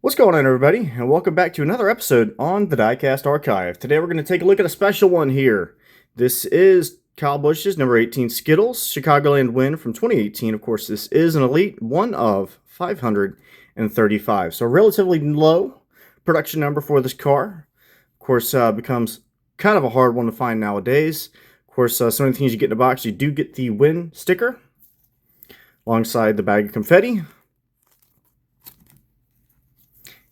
What's going on, everybody, and welcome back to another episode on the Diecast Archive. Today we're going to take a look at a special one here. This is Kyle Busch's number 18 Skittles Chicagoland win from 2018. Of course, this is an elite, one of 535, so relatively low production number for this car. Of course, becomes kind of a hard one to find nowadays. Of course, some of the things you get in the box, you do get the win sticker alongside the bag of confetti.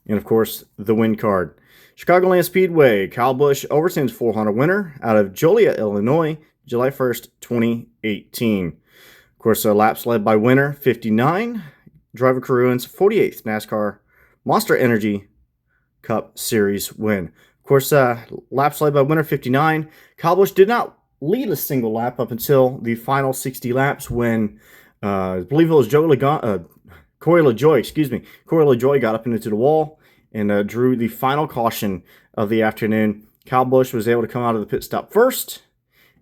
And of course, the win card. Chicagoland Speedway, Kyle Busch, Overton's 400 winner out of Joliet, Illinois, July 1st, 2018. Of course, laps led by winner 59, driver Caruan's 48th NASCAR Monster Energy Cup Series win. Of course, laps led by winner 59. Kyle Busch did not lead a single lap up until the final 60 laps when I believe it was Corey LaJoie got up into the wall and drew the final caution of the afternoon. Kyle Busch was able to come out of the pit stop first,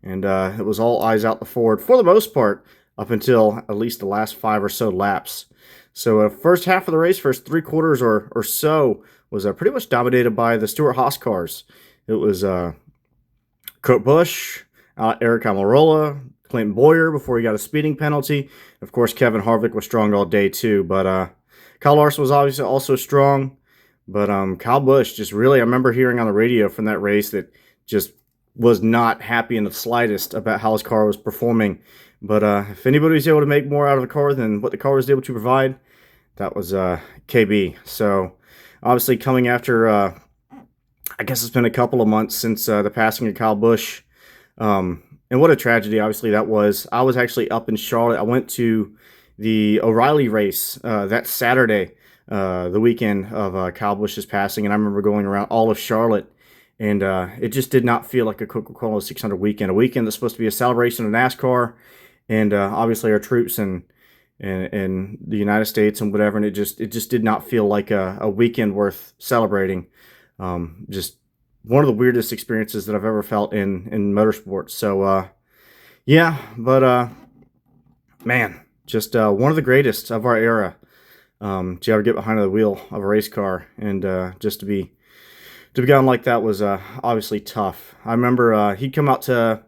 and it was all eyes out the forward for the most part up until at least the last 5 or so laps. So first half of the race, first 3 quarters or so, was pretty much dominated by the Stewart-Haas cars. It was Kurt Busch, Eric Almirola, Clinton Boyer before he got a speeding penalty. Of course, Kevin Harvick was strong all day too, but Kyle Larson was obviously also strong. But Kyle Busch just really, I remember hearing on the radio from that race that just was not happy in the slightest about how his car was performing. But if anybody was able to make more out of the car than what the car was able to provide, that was KB. So obviously coming after, I guess it's been a couple of months since the passing of Kyle Busch. And what a tragedy, obviously, that was. I was actually up in Charlotte. I went to the O'Reilly race that Saturday, the weekend of Kyle Busch's passing, and I remember going around all of Charlotte, and it just did not feel like a Coca-Cola 600 weekend. A weekend that's supposed to be a celebration of NASCAR, and obviously our troops and the United States and whatever, and it just did not feel like a weekend worth celebrating. Just one of the weirdest experiences that I've ever felt in motorsports. So, yeah, but, man, just one of the greatest of our era to ever get behind the wheel of a race car. And just to be gone like that was obviously tough. I remember he'd come out to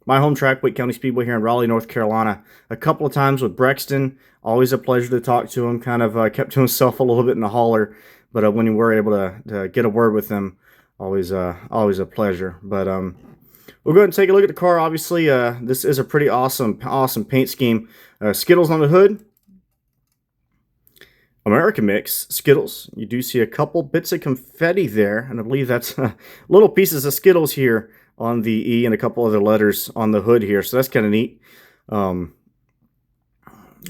my home track, Wake County Speedway here in Raleigh, North Carolina, a couple of times with Brexton. Always a pleasure to talk to him. Kind of kept to himself a little bit in the holler. But when you were able to get a word with him, always a pleasure. But we'll go ahead and take a look at the car. Obviously, this is a pretty awesome paint scheme. Skittles on the hood. American Mix Skittles. You do see a couple bits of confetti there, and I believe that's little pieces of Skittles here on the E and a couple other letters on the hood here. So that's kind of neat. And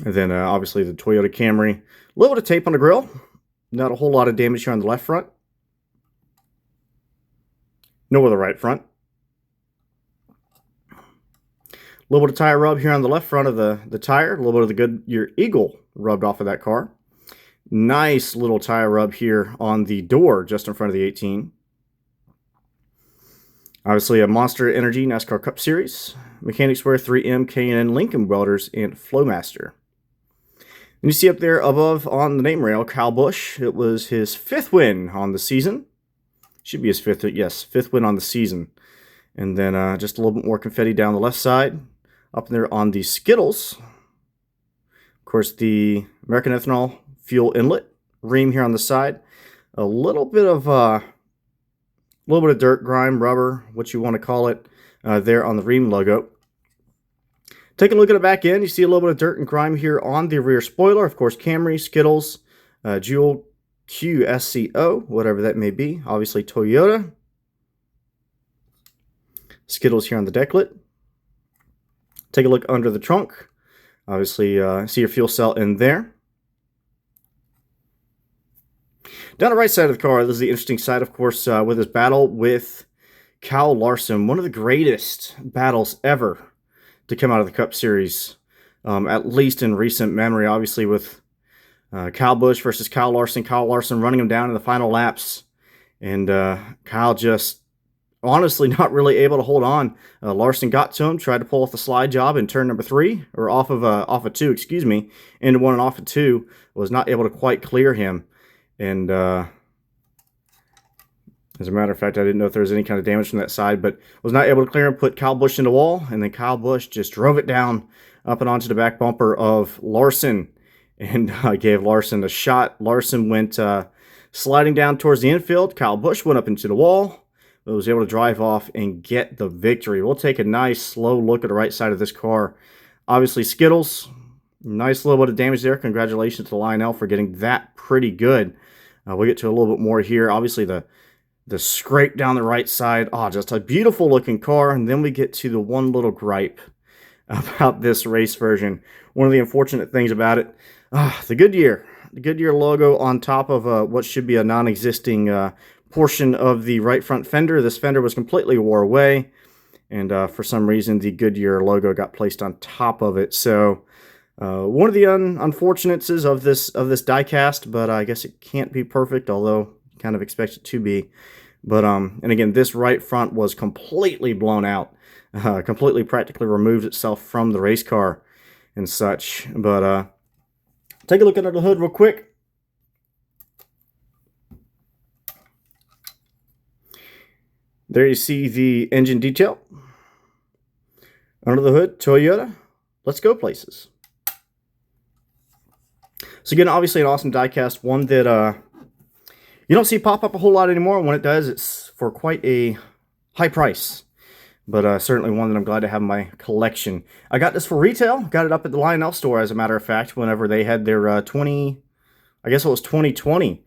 then obviously the Toyota Camry. A little bit of tape on the grill. Not a whole lot of damage here on the left front. No other right front. A little bit of tire rub here on the left front of the tire. A little bit of the Goodyear Eagle rubbed off of that car. Nice little tire rub here on the door just in front of the 18. Obviously a Monster Energy NASCAR Cup Series. Mechanics Wear 3M, K&N, Lincoln Welders, and Flowmaster. And you see up there above on the name rail, Kyle Busch. It was his 5th win on the season. Should be his 5th win on the season. And then just a little bit more confetti down the left side. Up there on the Skittles. Of course, the American Ethanol Fuel Inlet. Ream here on the side. A little bit of dirt, grime, rubber, what you want to call it, there on the Ream logo. Take a look at the back end. You see a little bit of dirt and grime here on the rear spoiler. Of course, Camry, Skittles, Jewel QSCO, whatever that may be. Obviously Toyota. Skittles here on the decklet. Take a look under the trunk. Obviously, see your fuel cell in there. Down the right side of the car, this is the interesting side, of course, with his battle with Kyle Larson. One of the greatest battles ever to come out of the Cup Series, at least in recent memory. Obviously, with Kyle Busch versus Kyle Larson running him down in the final laps, and Kyle just honestly not really able to hold on. Larson got to him, tried to pull off the slide job in turn number 3, or off of 2, excuse me, into 1 and off of 2, was not able to quite clear him. And as a matter of fact, I didn't know if there was any kind of damage from that side, but was not able to clear and put Kyle Busch in the wall. And then Kyle Busch just drove it down up and onto the back bumper of Larson and gave Larson a shot. Larson went sliding down towards the infield. Kyle Busch went up into the wall, but was able to drive off and get the victory. We'll take a nice slow look at the right side of this car. Obviously, Skittles, nice little bit of damage there. Congratulations to Lionel for getting that pretty good. We'll get to a little bit more here. Obviously, the scrape down the right side. Oh, just a beautiful looking car. And then we get to the one little gripe about this race version. One of the unfortunate things about it, the Goodyear logo on top of what should be a non-existing portion of the right front fender. This fender was completely wore away, and for some reason the Goodyear logo got placed on top of it. So one of the unfortunates of this diecast, but I guess it can't be perfect, although you kind of expect it to be. But and again, this right front was completely blown out, completely practically removed itself from the race car and such. But take a look under the hood real quick. There you see the engine detail. Under the hood, Toyota. Let's go places. So again, obviously an awesome diecast, one that you don't see pop up a whole lot anymore. When it does, it's for quite a high price. But certainly one that I'm glad to have in my collection. I got this for retail. Got it up at the Lionel store, as a matter of fact, whenever they had their I guess it was 2020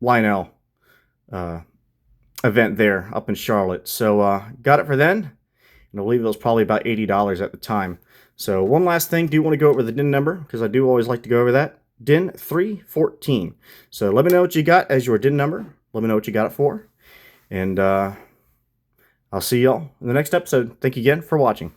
Lionel event there up in Charlotte. So got it for then. And I believe it was probably about $80 at the time. So one last thing, do want to go over the DIN number, because I do always like to go over that. DIN 314. So let me know what you got as your DIN number. Let me know what you got it for. And I'll see y'all in the next episode. Thank you again for watching.